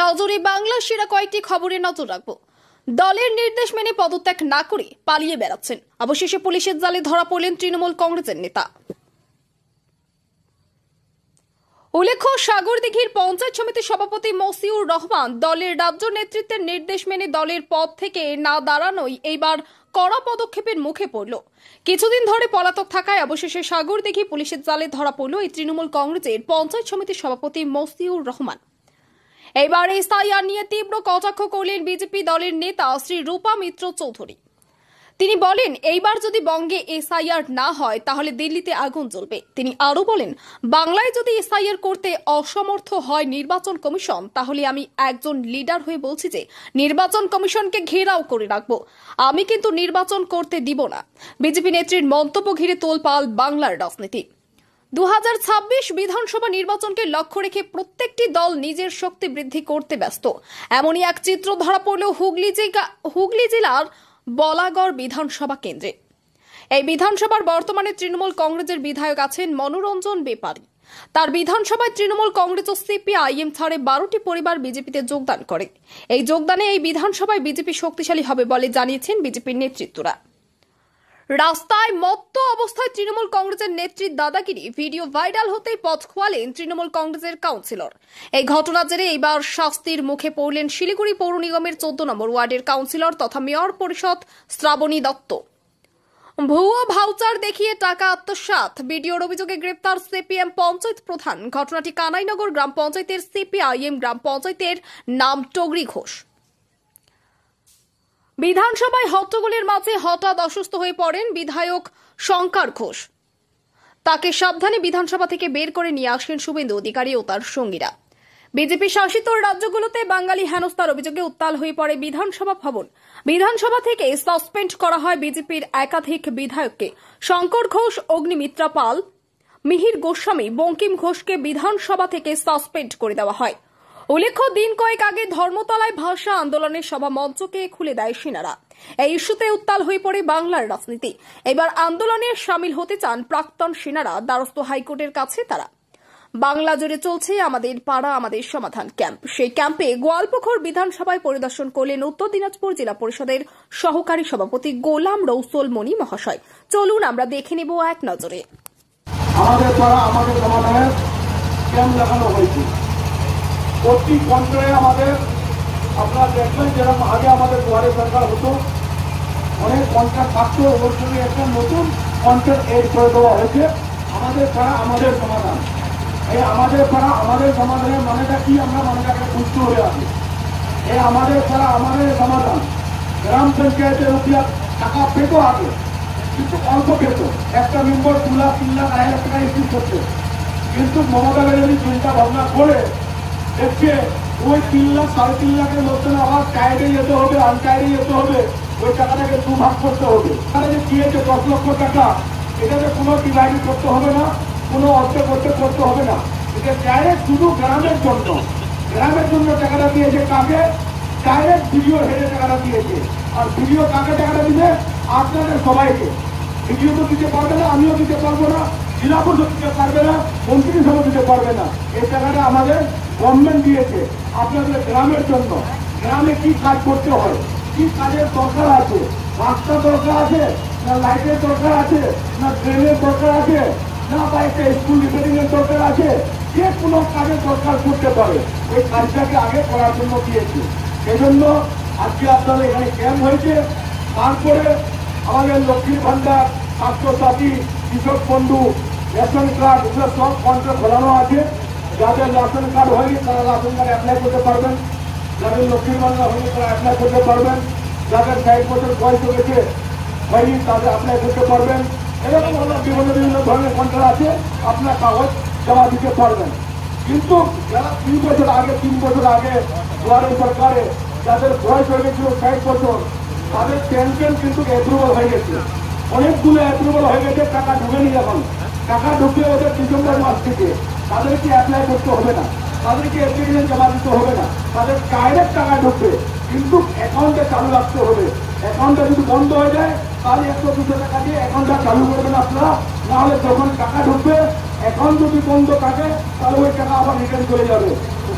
নজরে বাংলা সেরা কয়েকটি খবরে নজর রাখবো। দলের নির্দেশ মেনে পদত্যাগ না করে পালিয়ে বেড়াচ্ছেন, অবশেষে পুলিশের জালে ধরা পড়লেন তৃণমূল কংগ্রেসের নেতা। উল্লেখ্য, সাগরদিঘির পঞ্চায়েত সমিতির সভাপতি মসিউর রহমান দলের রাজ্য নেতৃত্বের নির্দেশ মেনে দলের পদ থেকে না দাঁড়ানোই এইবার কড়া পদক্ষেপের মুখে পড়ল। কিছুদিন ধরে পলাতক থাকায় অবশেষে সাগরদিঘি পুলিশের জালে ধরা পড়ল এই তৃণমূল কংগ্রেসের পঞ্চায়েত সমিতির সভাপতি মসিউর রহমান। এবার এসআইআর নিয়ে তীব্র কটাক্ষ করলেন বিজেপি দলের নেতা শ্রী রূপা মিত্র চৌধুরী। তিনি বলেন, এইবার যদি বঙ্গে এসআইআর না হয় তাহলে দিল্লিতে আগুন জ্বলবে। তিনি আরো বলেন, বাংলায় যদি এসআইআর করতে অসমর্থ হয় নির্বাচন কমিশন, তাহলে আমি একজন লিডার হয়ে বলছি যে নির্বাচন কমিশনকে ঘেরাও করে রাখবো, আমি কিন্তু নির্বাচন করতে দিব না। বিজেপি নেত্রীর মন্তব্য ঘিরে তোলপাড় বাংলার রাজনীতি। 2026 বিধানসভা নির্বাচনকে লক্ষ্য রেখে প্রত্যেকটি দল নিজের শক্তি বৃদ্ধি করতে ব্যস্ত। এমনই এক চিত্র ধরা পড়ল হুগলি জেলার বলাগড় বিধানসভা কেন্দ্রে। এই বিধানসভার বর্তমানে তৃণমূল কংগ্রেসের বিধায়ক আছেন মনোরঞ্জন বেপারী। তার বিধানসভায় তৃণমূল কংগ্রেস ও সিপিআইএম ছাড়ে 12টি পরিবার বিজেপিতে যোগদান করে। এই যোগদানে এই বিধানসভায় বিজেপি শক্তিশালী হবে বলে জানিয়েছেন বিজেপির নেতৃত্বরা। রাস্তায় মত্ত অবস্থায় তৃণমূল কংগ্রেসের নেত্রীর দাদাগিরি ভিডিও ভাইরাল হতেই পথ খোয়ালেন তৃণমূল কংগ্রেসের কাউন্সিলর। এই ঘটনা জেরে এইবার শাস্তির মুখে পড়লেন শিলিগুড়ি পৌর নিগমের 14 নম্বর ওয়ার্ডের কাউন্সিলর তথা মেয়র পরিষদ শ্রাবণী দত্ত। ভুয়ো ভাউচার দেখিয়ে টাকা আত্মসাৎ, বিডিওর অভিযোগে গ্রেপ্তার সিপিএম পঞ্চায়েত প্রধান। ঘটনাটি কানাইনগর গ্রাম পঞ্চায়েতের সিপিআইএম গ্রাম পঞ্চায়েতের নাম টগরি ঘোষ। বিধানসভায় হট্টগোলের মাঝে হঠাৎ অসুস্থ হয়ে পড়েন বিধায়ক শঙ্কর ঘোষ। তাকে সাবধানে বিধানসভা থেকে বের করে নিয়ে আসেন শুভেন্দু অধিকারী ও তার সঙ্গীরা। বিজেপি শাসিত রাজ্যগুলোতে বাঙালি হেনস্থার অভিযোগে উত্তাল হয়ে পড়ে বিধানসভা ভবন। বিধানসভা থেকে সাসপেন্ড করা হয় বিজেপির একাধিক বিধায়ককে। শঙ্কর ঘোষ, অগ্নিমিত্রা পাল, মিহির গোস্বামী, বঙ্কিম ঘোষকে বিধানসভা থেকে সাসপেন্ড করে দেওয়া হয়। উল্লেখ্য, দিন কয়েক আগে ধর্মতলায় ভাষা আন্দোলনের সভা মঞ্চকে খুলে দেয় সেনারা। এই ইস্যুতে উত্তাল হয়ে পড়ে বাংলার রাজনীতি। এবার আন্দোলনে সামিল হতে চান প্রাক্তন সেনারা। দ্বারস্থ হাইকোর্টের কাছে তারা। বাংলা জুড়ে চলছে আমাদের পাড়া আমাদের সমাধান ক্যাম্প। সেই ক্যাম্পে গোয়ালপুকুর বিধানসভায় পরিদর্শন করলেন উত্তর দিনাজপুর জেলা পরিষদের সহকারী সভাপতি গোলাম রৌসল মনি মহাশয়। চলুন আমরা দেখে নেব এক নজরে। আমাদের পাড়া আমাদের সমাধানের ক্যাম্প লাগানো হয়েছে। প্রতি পঞ্চায়েতে আমাদের আপনারা দেখবেন যেরকম আগে আমাদের দুয়ারে সরকার হতো, অনেক পঞ্চায়েত থাকতো, ওর সঙ্গে একটা নতুন পঞ্চায়েত এড করে দেওয়া হয়েছে। আমাদের পাড়া আমাদের সমাধান। এই আমাদের পাড়া আমাদের সমাধানের মানেটা কি, আমরা মানেটাকে বুঝতে হয়ে আছি। এই আমাদের পাড়া আমাদের সমাধান গ্রাম পঞ্চায়েতের রুপিয়া টাকা পেত আগে, কিন্তু অল্প পেত। একটা মেম্বার 2 লাখ 3 লাখ 2.5 লাখ টাকা ইস্যু করছে। কিন্তু মমতা ব্যানার্জি চিন্তা ভাবনা করে দেখছে ওই 3 লাখ 3.5 লাখের মধ্যে আবার টায়ারে যেতে হবে, আনটায়ারে যেতে হবে, ওই টাকাটাকে 2 ভাগ করতে হবে। তারা যে দিয়েছে 10 লক্ষ টাকা, এটাতে কোনো ডিভাইড করতে হবে না, কোনো অর্থ করতে হবে না। এটা ডাইরেক্ট শুধু গ্রামের জন্য টাকাটা দিয়েছে। কাকে? ডাইরেক্ট ভিডিও হেডে টাকাটা দিয়েছে। আর ভিডিও কাকে টাকাটা দিবে? আপনাদের সবাইকে। ভিডিও তো দিতে পারবে না, আমিও দিতে পারবো না, জেলা পরিষদ দিতে পারবে না, মন্ত্রিসভা দিতে পারবে না। এই টাকাটা আমাদের গভর্নমেন্ট দিয়েছে আপনাদের গ্রামের জন্য। গ্রামে কি কাজ করতে হয়, কি কাজের দরকার আছে, রাস্তা দরকার আছে না, লাইটের দরকার আছে না, ড্রেনের দরকার আছে না, বা একটা স্কুল রিপেয়ারিং এর দরকার আছে, যে কোনো কাজের দরকার করতে পারে, ওই কাজটাকে আগে করার জন্য দিয়েছে। সেজন্য আজকে আপনাদের এখানে ক্যাম্প হয়েছে। তারপরে আমাদের লক্ষ্মীর ভান্ডার, স্বাস্থ্যসাথী, কৃষক বন্ধু, রেশন কার্ড, এগুলো সব কন্ট্রাক্ট খোলানো আছে। যাদের রেশন কার্ড হয়নি তারা রেশন কার্ড অ্যাপ্লাই করতে পারবেন, যাদের লক্ষ্মীর ভান্ডার হয়নি তারা অ্যাপ্লাই করতে পারবেন, যাদের 60 বছর বয়স হয়েছে হয়নি তাদের অ্যাপ্লাই করতে পারবেন। এরকম বিভিন্ন ধরনের কন্ট্রাক্ট আছে, আপনার কাগজ জমা দিতে পারবেন। কিন্তু যারা 3 বছর আগে দুয়ারে সরকারে যাদের বয়স হয়ে গেছিল 60 বছর, তাদের পেনশন কিন্তু অ্যাপ্রুভাল হয়ে গেছে। অনেকগুলো অ্যাপ্রুভাল হয়ে গেছে, টাকা ঢুকেনি। এখন টাকা ঢুকে ওদের ডিসেম্বর মাস থেকে তাদেরকে অ্যাপ্লাই করতে হবে না, তাদেরকে অ্যাপ্লিকেশন জমা দিতে হবে না, তাদের ডাইরেক্ট টাকা ঢুকবে। কিন্তু অ্যাকাউন্টে চালু রাখতে হবে। অ্যাকাউন্টটা যদি বন্ধ হয়ে যায় তাহলে 100-200 টাকা দিয়ে অ্যাকাউন্টটা চালু করবেন আপনারা। নাহলে যখন টাকা ঢুকবে, অ্যাকাউন্ট যদি বন্ধ থাকে তাহলে ওই টাকা আবার রিটার্ন চলে যাবে।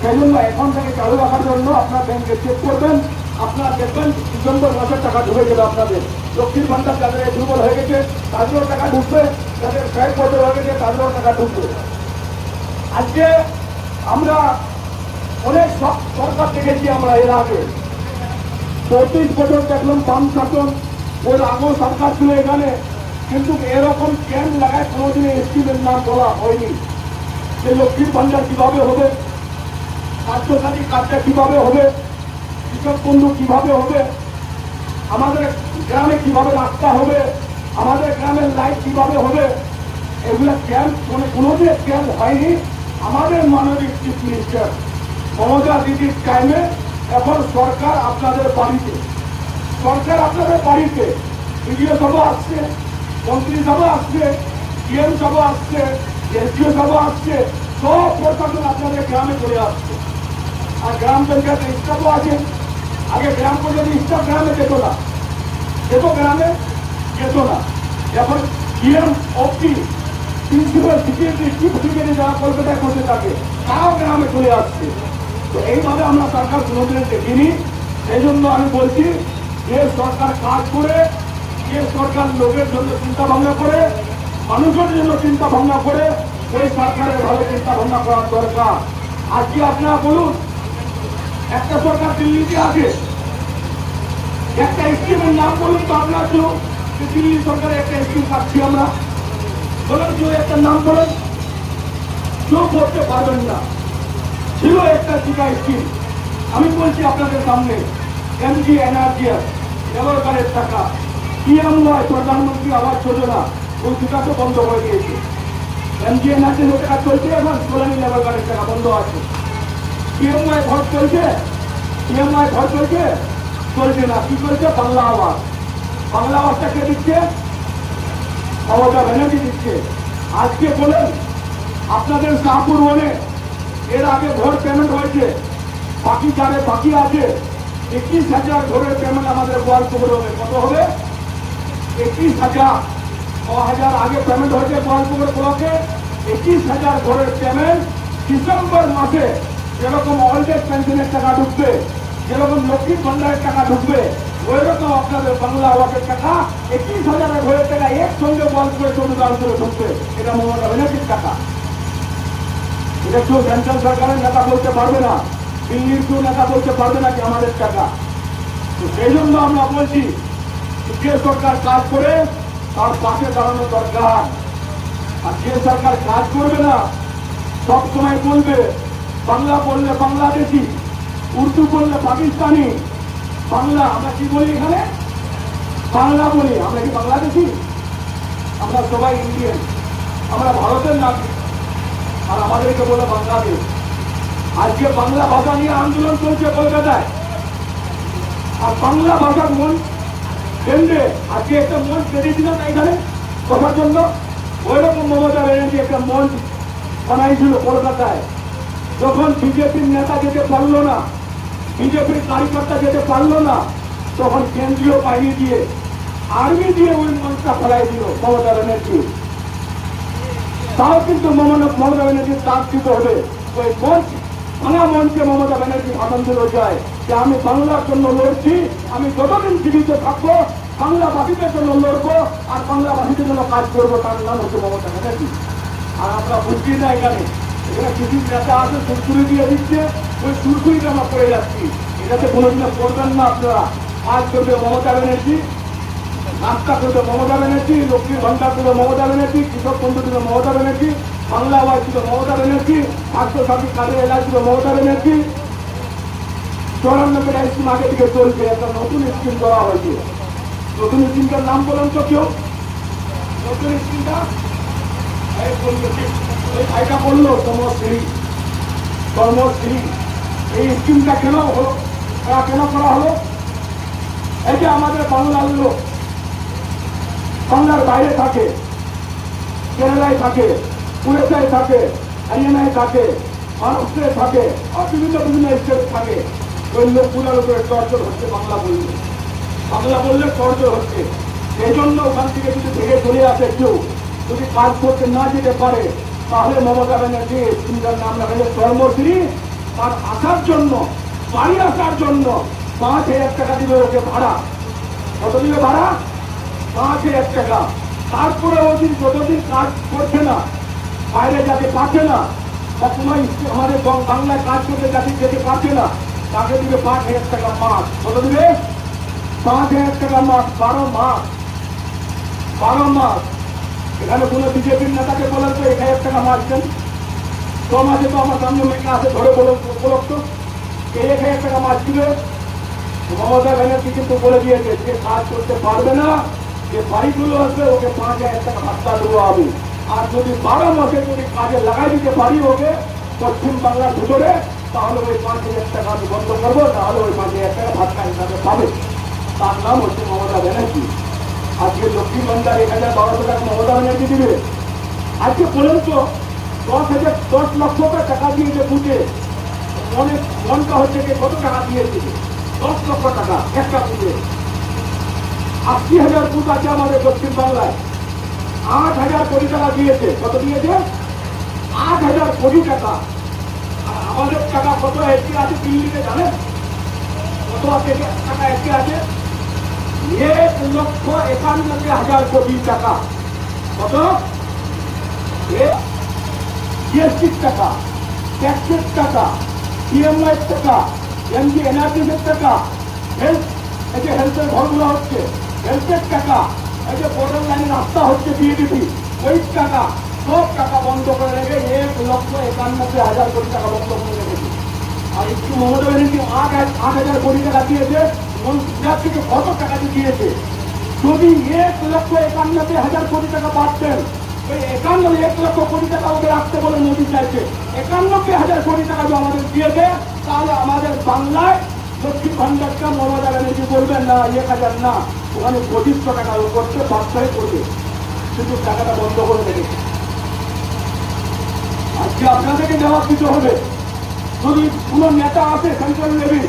সেই জন্য এখন থেকে চালু রাখার জন্য আপনার ব্যাংকে চেক করবেন, আপনারা দেখবেন ডিসেম্বর মাসের টাকা ঢুকে যাবে আপনাদের। লক্ষ্মীর ভান্ডার যাদের দুর্বল হয়ে গেছে তাদেরও টাকা ঢুকবে, যাদের 60 বছর হয়ে গেছে তাদেরও টাকা ঢুকবে। আজকে আমরা অনেক সরকার দেখেছি, আমরা এর আগে 35 বছর দেখলাম বাম শাসন, ওর আগেও সরকার ছিল এখানে, কিন্তু এরকম ক্যাম্প লাগায় কোনোদিন স্কিমের নাম বলা হয়নি যে লক্ষ্মীর ভান্ডার কিভাবে হবে, স্বাস্থ্যসাথী কার্ডটা কিভাবে হবে, কৃষক বন্ধু কিভাবে হবে, আমাদের গ্রামে কিভাবে রাস্তা হবে, আমাদের গ্রামের লাইট কিভাবে হবে, এগুলো ক্যাম্প কোনোদিন ক্যাম্প হয়নি। আমাদের মাননীয় চিফ মিনিস্টার মমতা দিদির টাইমে এখন সরকার আপনাদের বাড়িতে, সরকার আপনাদের বাড়িতে বিডিও সভা আসছে, মন্ত্রী সভা আসছে, ডিএম সভা আসছে, এসডিও সভা আসছে, সব প্রশাসন আপনাদের গ্রামে চলে আসছে। আর গ্রাম পঞ্চায়েত স্টাফও আছে। আগে গ্রাম পঞ্চায়েত স্টাফ গ্রামে যেত না, যেত গ্রামে যেত না, এখন ডিএম অব্দি প্রিন্সিপাল সেক্রেটারি চিফ সেক্রেটারি যারা কলকাতায় বসে থাকে তারাও গ্রামে চলে আসছে। তো এইভাবে আমরা সরকার কোনোদিন দেখিনি। সেই জন্য আমি বলছি, যে সরকার কাজ করে, যে সরকার লোকের জন্য চিন্তা ভাবনা করে, মানুষের জন্য চিন্তা ভাবনা করে, ওই সরকারের ভালো চিন্তা ভাবনা করার দরকার। আজকে আপনারা বলুন, একটা সরকার দিল্লিতে আছে, একটা স্কিমের নাম বলুন তো আপনার কেউ, যে দিল্লি সরকারের একটা স্কিম পাচ্ছি আমরা, বলুন কেউ একটা নাম বলেন, কেউ করতে পারবেন না। ছিল একটা টিকা স্কিম, আমি বলছি আপনাদের সামনে, এমজি এনআরজিএস লেবার কার্ডের টাকা, পিএমওয়াই প্রধানমন্ত্রী আবাস যোজনা, ওই দুটা তো বন্ধ হয়ে গিয়েছে। এমজি এনআরজিএস টাকা চলছে, এখন সোলানি লেবার কার্ডের টাকা বন্ধ আছে। পিএমওয়াই ঘর চলছে, পিএমওয়াই ঘর চলছে, চলছে না। কি চলছে? বাংলা আবাস। বাংলা আবাসটা কে দিচ্ছে? মমতা ব্যানার্জি দিচ্ছে। আজকে বলেন, আপনাদের শাহপুর বনে এর আগে ঘর পেমেন্ট হয়েছে, বাকি যারে বাকি আছে 21,000 ঘরের পেমেন্ট আমাদের গোয়ালপুকুর হবে। কত হবে? 21,000। 6,000 আগে পেমেন্ট হয়েছে গোয়ালপুকুর ব্লকে, 21,000 ঘরের পেমেন্ট ডিসেম্বর মাসে যেরকম ওল্ড এজ পেনশনের টাকা ঢুকবে, যেরকম লক্ষ্মীর ভান্ডারের টাকা ঢুকবে, ওই রকম আপনাদের বাংলা আবাসের টাকা 21,000 ঘরের টাকা একসঙ্গে গোয়ালপুরে চৌদ্দাল করে ঢুকবে। এটা মমতা ব্যানার্জির টাকা। এটা কেউ সেন্ট্রাল সরকারের নেতা বলতে পারবে না, দিল্লির কেউ নেতা বলতে পারবে না কি আমাদের টাকা। তো সেই জন্য আমরা বলছি, যে সরকার কাজ করে তার পাশে দাঁড়ানো দরকার। আর যে সরকার কাজ করবে না, সব সময় বলবে বাংলা বললে বাংলাদেশি, উর্দু বললে পাকিস্তানি, বাংলা আমরা কি বলি এখানে? বাংলা বলি। আমরা কি বাংলাদেশি? আমরা সবাই ইন্ডিয়ান, আমরা ভারতের নাগরিক, আর আমাদেরকে বলে বাংলাদেশ। আজকে বাংলা ভাষা নিয়ে আন্দোলন চলছে কলকাতায়, আর বাংলা ভাষার মন কেন্দ্রে আজকে একটা মঞ্চ বেরিয়েছিল না এখানে কথার জন্য। ওই রকম মমতা ব্যানার্জি একটা মঞ্চ বানাইছিল কলকাতায়। যখন বিজেপির নেতা যেতে পারলো না, বিজেপির কার্যকর্তা যেতে পারলো না, তখন কেন্দ্রীয় বাহিনী দিয়ে, আর্মি দিয়ে ওই মঞ্চটা ফেলাই দিল মমতা ব্যানার্জি। তাও কিন্তু মমতা ব্যানার্জির তাক দিতে হবে। ওই মঞ্চ ভাঙা মঞ্চে মমতা ব্যানার্জি ভাষণ দিতে যায় যে আমি বাংলার জন্য লড়ছি, আমি যতদিন জীবিত থাকবো বাংলাভাষীদের জন্য লড়বো, আর বাংলাভাষীদের জন্য কাজ করবো। তার নাম হচ্ছে মমতা ব্যানার্জি। আর আমরা বুঝছি না এখানে কিছু নেতা আছে সুরসুরি দিয়ে দিচ্ছে, ওই সুরসুরিতে আমরা পড়ে যাচ্ছি। এটাতে কোনোদিনও করবেন না আপনারা। কাজ করবে মমতা ব্যানার্জি, নাস্তা করবে মমতা ব্যানার্জি, লক্ষ্মীর ভান্ডার করবে মমতা ব্যানার্জি, কৃষক বন্ধু দিবে মমতা ব্যানার্জি, বাংলা আবাস দিবে মমতা ব্যানার্জি, স্বাস্থ্যসাথী কার্ডের এলাজ দিবে মমতা ব্যানার্জি। 94 স্কিম আগে থেকে চলছে, একটা নতুন স্কিম করা হয়েছে। নতুন স্কিমটার নাম বলেন তো কেউ? নতুন স্কিমটা এটা বললো কর্মশ্রী। কর্মশ্রী এই স্কিমটা কেন হলো, কেন করা হলো? এই যে আমাদের বাংলার লোক বাংলার বাইরে থাকে, কেরালায় থাকে, উড়িষ্যায় থাকে, হরিয়ানায় থাকে, মহারাষ্ট্রে থাকে, আর বিভিন্ন স্টেট থাকে। ওই লোকগুলোর উপরে টর্চর হচ্ছে বাংলা বললে। বাংলা বললে টর্চর হচ্ছে। সেই জন্য ওখান থেকে যদি ভেঙে চলে আসে কেউ, যদি কাজ করতে না যেতে পারে, তাহলে মমতা ব্যানার্জি স্কিমটার নাম রাখা যায় কর্মশ্রী। তার আসার জন্য, বাড়ি আসার জন্য 5,000 টাকা দিবে ওকে ভাড়া। কত দিবে ভাড়া? 5,000 টাকা। তারপরে ওদিন যতদিন কাজ করছে না, বাইরে যাতে পারছে না, বা কোনো আমাদের বাংলায় কাজ করতে যাতে যেতে পারছে না, তাকে দিবে 5,000 টাকা মাস। কত দিবে? 5,000 টাকা মাস, 12 মাস। 12 মাস। এখানে কোনো বিজেপির নেতাকে বলেন তো 1,000 টাকা মাস দেন। 6 মাসে তো আমার সামনে মেয়ে আছে, ধরে বলুক তো কে 1,000 টাকা মাস দিবে? মমতা ব্যানার্জি কিন্তু বলে দিয়েছে যে কাজ করতে পারবে না, যে বাড়িগুলো আসবে ওকে 5,000 টাকা ভাতা দেবো আমি। আর যদি 12 মাসে যদি কাজে লাগাই দিতে পারি ওকে পশ্চিম বাংলার ভিতরে, তাহলে ওই 5,000 টাকা আমি বন্ধ করবো, তাহলে ওই 5,000 টাকা ভাতা হিসাবে পাবে। তার নাম হচ্ছে মমতা ব্যানার্জি। আজকে লক্ষ্মী ভান্ডার 1,000-1,200 টাকা মমতা ব্যানার্জি দিবে। আজকে বলেন তো 10 লক্ষ টাকা দিয়েছে বুঝে, মনটা হচ্ছে যে কত টাকা দিয়েছে? 10 লক্ষ টাকা একটা বুঝে। 80,000 বুথ আছে আমাদের পশ্চিম বাংলায়, 8,000 কোটি টাকা দিয়েছে। কত দিয়েছে? 8,000 কোটি টাকা। আর আমাদের টাকা কত এসে আছে দিল্লিতে জানেন? কত টাকা এসে আছে? 1,91,000 কোটি টাকা। কত? জিএসটির টাকা, ট্যাক্সের টাকা, পিএমআই টাকা, এমজি এনআরটিসের টাকা, হেলথের ঘরগুলো হচ্ছে হেলথের টাকা, এই যে বর্ডার লাইনে রাস্তা হচ্ছে বিএডিপি, ওই টাকা, সব টাকা বন্ধ করে রেখে 1,91,000 কোটি টাকা বন্ধ করে রেখেছে। আর একটু মমতা ব্যানার্জি 8,000 কোটি টাকা দিয়েছে, গুজরাট থেকে কত টাকা দিয়েছে? যদি 1,91,000 কোটি টাকা পাচ্ছেন, ওই 1 লক্ষ কোটি টাকা ওকে রাখতে বলে মোদী চাইছে। 91,000 কোটি টাকা যদি আমাদের দিয়েছে, তাহলে আমাদের বাংলায় লক্ষ্মী ভান্ডারটা মমতা ব্যানার্জি বলবেন না 1,000 না, ওখানে 2500 টাকা করতে বাধ্য করবে, কিন্তু টাকাটা বন্ধ করে রেখেছে। আজকে আপনাদেরকে জবাব দিতে হবে। যদি কোনো নেতা আছে সেন্ট্রাল লেভেল,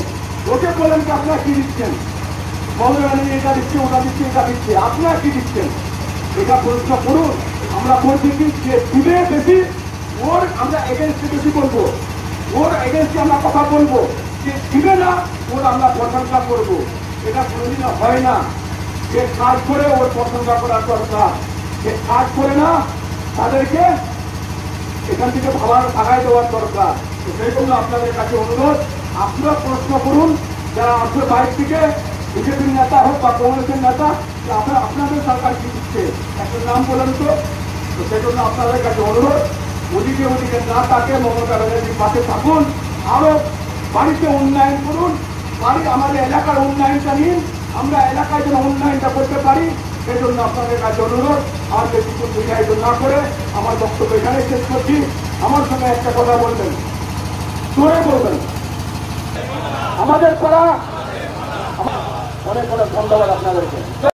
ওকে বলেন যে আপনারা কি দিচ্ছেন, বলবেন এটা দিচ্ছে, ওটা দিচ্ছে, এটা দিচ্ছে, আপনারা কি দিচ্ছেন? এটা প্রশ্ন করুন। আমরা বলছি কি যে দিবে বেশি, ওর আমরা এগেনস্টে বেশি বলবো, ওর এগেনস্টে আমরা কথা বলবো। যে দিবে না, ওর আমরা প্রশংসা করবো। এটা কোনোদিন হয় না। যে কাজ করে ওর প্রশংসা করার দরকার, যে কাজ করে না তাদেরকে এখান থেকে ভাগাই দেওয়ার দরকার। সেই জন্য আপনাদের কাছে অনুরোধ, আপনারা প্রশ্ন করুন যারা আপনার বাইরে থেকে বিজেপির নেতা হোক বা কংগ্রেসের নেতা, আপনাদের সরকার কি দিচ্ছে একটা নাম বলেন তো। সেই জন্য আপনাদের কাছে অনুরোধ, ওদিকে না তাকে মমতা ব্যানার্জির পাশে থাকুন, আরো বাড়িতে উন্নয়ন করুন, আমাদের এলাকার উন্নয়নটা নিন, আমরা এলাকায় যেন উন্নয়নটা করতে পারি। সেই জন্য আপনাদের কাছে অনুরোধ, আর বেশি দীর্ঘায়িত না করে আমার বক্তব্য এখানে শেষ করছি। আমার সঙ্গে একটা কথা বলবেন, জোরে বলবেন, আমাদের পাড়া। অনেক অনেক ধন্যবাদ আপনাদেরকে।